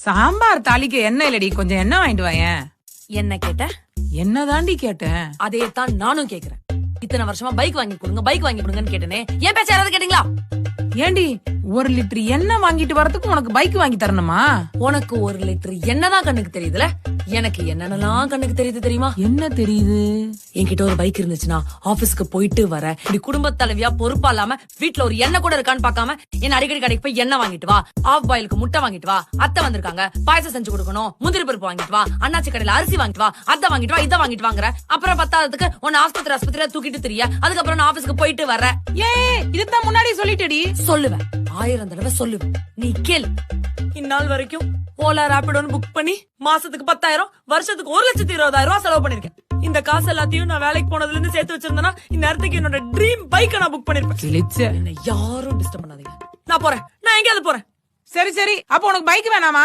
சாம்பார் தாளிக்க எண்ணெய் இல்லடி, கொஞ்சம் எண்ணெய் வாங்கிட்டு வாயேன். என்ன கேட்ட? என்னதாண்டி கேட்டேன்? அதே தான் நானும் கேக்குறேன். இத்தனை வருஷமா பைக் வாங்கி கொடுங்கன்னு கேட்டனே, ஏன் பேச்ச யாராவது கேட்டீங்களா? ஏண்டி 1 லிட்டர் எண்ணெய் வாங்கிட்டு வரதுக்கு உனக்கு பைக் வாங்கி தரணுமா? உனக்கு 1 லிட்டர் என்னதான் கண்ணுக்கு தெரியுதுல, எனக்கு என்னென்னலாம் கண்ணுக்கு தெரியுது தெரியுமா? என்ன தெரியுது? என்கிட்ட ஒரு பைக் இருந்துச்சுன்னா ஆபீஸ்க்கு போயிட்டு வர, இப்படி குடும்ப தலைவியா பொறுப்பா இல்லாம வீட்டுல ஒரு எண்ணெய் கூட இருக்கான்னு பாக்காம என்ன அடிக்கடி கடைக்கு போய் எண்ணெய் வாங்கிட்டு வா, ஆஃப் பாயிலுக்கு முட்டை வாங்கிட்டு வா, அத்தை வந்திருக்காங்க பாயசம் செஞ்சு கொடுக்கணும், முந்திரி பருப்பு வாங்கிட்டு வா, அண்ணாச்சி கடையில அரிசி வாங்கிட்டு வா, அத்தை வாங்கிட்டு வா, இதை வாங்கிட்டு வாங்குற. அப்புறம் 10ஆவதுக்கு உன்னை ஆஸ்பத்திரியில தூக்கிட்டு தெரிய, அதுக்கப்புறம் நான் ஆபீஸ்க்கு போயிட்டு வர. இதுதான் முன்னாடி சொல்லிட்டடி. சொல்லுவேன், 1000 தடவை சொல்லுவேன், நீ கேள். இந்நாள் வரைக்கும் ஓலா ராபிடோன்னு புக் பண்ணி மாசத்துக்கு 10,000, வருஷத்துக்கு 1,20,000 செலவு பண்ணிருக்கேன். இந்த காசு எல்லாத்தையும் நான் வேலைக்கு போனதுல இருந்து சேர்த்து வச்சிருந்தேன்னா இந்நேரத்துக்கு என்னோட ட்ரீம் பைக்கை நான் புக் பண்ணிருப்பேன். என்ன யாரும் டிஸ்டர்ப் பண்ணாதீங்க, நான் போறேன், நான் எங்கேயாவது போறேன். சரி அப்ப உனக்கு பைக் வேணாமா?